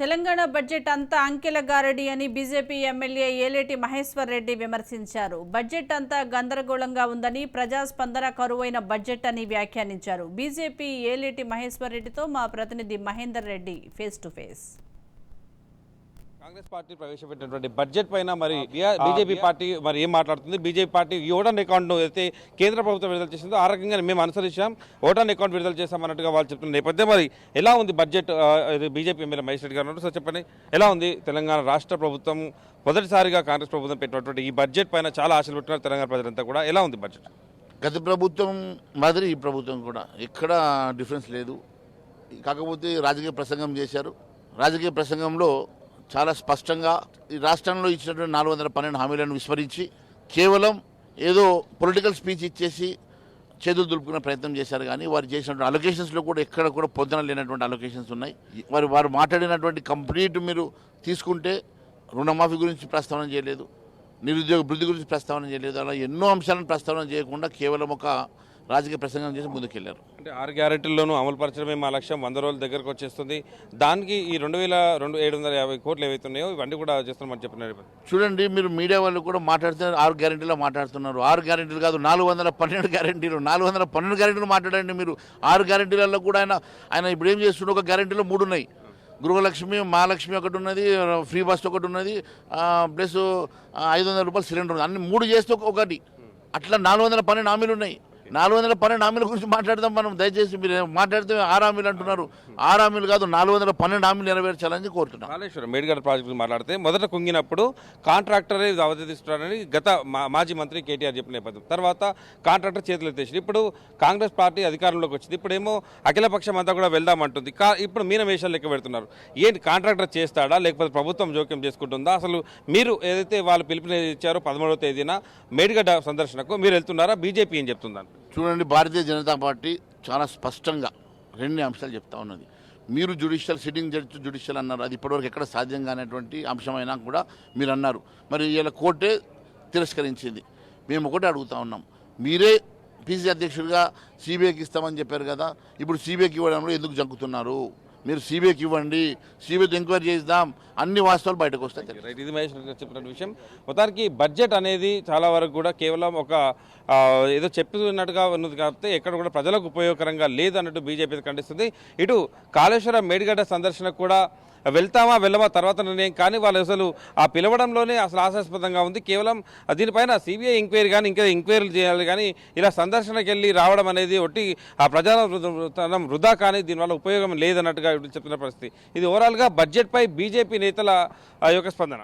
Telangana budget అంతా అంకెల గారడి అని బీజేపీ ఎమ్మెల్యే ఏలేటి మహేశ్వర్ రెడ్డి విమర్శించారు. బడ్జెట్ అంతా గందరగోళంగా ఉందని, ప్రజాస్పందన కరువైన బడ్జెట్ అని వ్యాఖ్యానించారు. బీజేపీ ఏలేటి మహేశ్వర్ రెడ్డితో మా ప్రతినిధి Mahender Reddy face to face. Congress party ప్రవేశపెట్టినటువంటి బడ్జెట్ పైన మరి బీజేపీ పార్టీ మరి ఏం మాట్లాడుతుంది? బీజేపీ పార్టీ ఈ ఓటాన్ అకౌంట్ అయితే కేంద్ర ప్రభుత్వం విడుదల చేసిందో ఆ రకంగా మేము అనుసరించాం, ఓటాన్ అకౌంట్ విడుదల చేస్తాం అన్నట్టుగా వాళ్ళు చెప్తున్న నేపథ్యం మరి ఎలా ఉంది budget? BJP MLA Mahesh Reddy గారు సో చెప్పండి, ఎలా ఉంది తెలంగాణ రాష్ట్ర ప్రభుత్వం మొదటిసారిగా కాంగ్రెస్ ప్రభుత్వం పెట్టినటువంటి ఈ బడ్జెట్ పైన చాలా ఆశలు పెట్టినారు తెలంగాణ ప్రజలంతా కూడా. ఎలా ఉంది బడ్జెట్? గత ప్రభుత్వం మాదిరి ఈ ప్రభుత్వం కూడా ఎక్కడ డిఫరెన్స్ లేదు. కాకపోతే రాజకీయ ప్రసంగం చేశారు. రాజకీయ ప్రసంగంలో చాలా స్పష్టంగా ఈ రాష్ట్రంలో ఇచ్చినటువంటి 412 హామీలను విస్మరించి కేవలం ఏదో పొలిటికల్ స్పీచ్ ఇచ్చేసి చేతులు దులుపుకునే ప్రయత్నం చేశారు. కానీ వారు చేసినటువంటి అలొకేషన్స్లో కూడా ఎక్కడ కూడా పొందన లేనటువంటి అలొకేషన్స్ ఉన్నాయి. వారు మాట్లాడినటువంటి కంప్లీట్ మీరు తీసుకుంటే రుణమాఫీ గురించి ప్రస్తావన చేయలేదు, నిరుద్యోగ వృద్ధి గురించి ప్రస్తావన చేయలేదు, అలా ఎన్నో అంశాలను ప్రస్తావన చేయకుండా కేవలం ఒక రాజకీయ ప్రసంగం చేసి ముందుకెళ్లారు. అంటే 6 గ్యారెంటీల్లోనూ అమలు పరచడమే మా లక్ష్యం, 100 రోజుల దగ్గరకు వచ్చేస్తుంది. దానికి ఈ 2750 కోట్లు ఏవైతున్నాయో ఇవన్నీ కూడా చేస్తున్నామని చెప్పినారు. చూడండి, మీరు మీడియా వాళ్ళు కూడా మాట్లాడుతున్నారు, 6 గ్యారెంటీలో మాట్లాడుతున్నారు. 6 గ్యారెంటీలు కాదు, 412 గ్యారెంటీలు. 412 గ్యారెంటీలు మాట్లాడండి మీరు. 6 గ్యారెంటీలలో కూడా ఆయన ఇప్పుడు ఏం చేస్తుండే, ఒక గ్యారెంటీలో 3 ఉన్నాయి. గృహలక్ష్మి, మహాలక్ష్మి ఒకటి ఉన్నది, ఫ్రీ బస్ ఒకటి ఉన్నది, ప్లస్ 500 రూపాయలు సిలిండర్ ఉంది. అన్ని 3 చేస్తే ఒకటి. అట్లా 412 హామీలు ఉన్నాయి. 412 హామీల గురించి మాట్లాడదాం మనం. దయచేసి మీరు మాట్లాడితే 6 హామీలు అంటున్నారు. 6 హామీలు కాదు, 412 హామీలు నెరవేర్చాలని కోరుతున్నాం. కాళేశ్వరం మేడిగడ్డ ప్రాజెక్టు మాట్లాడితే మొదట కుంగినప్పుడు కాంట్రాక్టరే అవతరిస్తున్నారని గత మాజీ మంత్రి కేటీఆర్ చెప్పిన నేపథ్యం, తర్వాత కాంట్రాక్టర్ చేతులు ఎత్తేసింది. ఇప్పుడు కాంగ్రెస్ పార్టీ అధికారంలోకి వచ్చింది, ఇప్పుడేమో అఖిలపక్షం అంతా కూడా వెళ్దామంటుంది. ఇప్పుడు మీన వేషాలు లెక్క పెడుతున్నారు. ఏంటి, కాంట్రాక్టర్ చేస్తాడా లేకపోతే ప్రభుత్వం జోక్యం చేసుకుంటుందా? అసలు మీరు ఏదైతే వాళ్ళు పిలుపుని ఇచ్చారో 13వ తేదీన మేడిగడ్డ సందర్శనకు మీరు వెళ్తున్నారా? బీజేపీ ఏం చెప్తుందని? చూడండి, భారతీయ జనతా పార్టీ చాలా స్పష్టంగా 2 అంశాలు చెప్తా ఉన్నది. మీరు సిట్టింగ్ జడ్జి జ్యుడిషియల్ అన్నారు, అది ఇప్పటివరకు ఎక్కడ సాధ్యం కానటువంటి అంశమైనా కూడా మీరు అన్నారు. మరి ఇలా కోర్టే తిరస్కరించింది. మేము ఒకటే అడుగుతా ఉన్నాం, మీరే పీసీ అధ్యక్షుడిగా సిబిఐకి ఇస్తామని చెప్పారు కదా, ఇప్పుడు సిబిఐకి ఇవ్వడంలో ఎందుకు జంకుతున్నారు? మీరు సిబిఐకి ఇవ్వండి, సిబిఐతో ఎంక్వైరీ చేద్దాం, అన్ని వాస్తవాలు బయటకు వస్తాయి. రైట్, ఇది మహేష్ చెప్పిన విషయం. మొత్తానికి బడ్జెట్ అనేది చాలా వరకు కూడా కేవలం ఒక ఏదో చెప్తున్నట్టుగా ఉన్నది కాకపోతే ఎక్కడ కూడా ప్రజలకు ఉపయోగకరంగా లేదు అన్నట్టు బీజేపీ ఖండిస్తుంది. ఇటు కాళేశ్వరం మేడిగడ్డ సందర్శనకు కూడా వెళ్తామా వెళ్ళమా తర్వాత నిర్ణయం, కానీ వాళ్ళు అసలు ఆ పిలవడంలోనే అసలు ఆశాస్పదంగా ఉంది. కేవలం దీనిపైన సిబిఐ ఎంక్వైరీ కానీ ఇంకా ఎంక్వైరీలు చేయాలి, కానీ ఇలా సందర్శనకి వెళ్ళి రావడం అనేది ఒట్టి ఆ ప్రజాధనం వృధా, కానీ దీనివల్ల ఉపయోగం లేదన్నట్టుగా చెప్తున్న పరిస్థితి. ఇది ఓవరాల్గా బడ్జెట్పై బీజేపీ నేతల యొక్క స్పందన.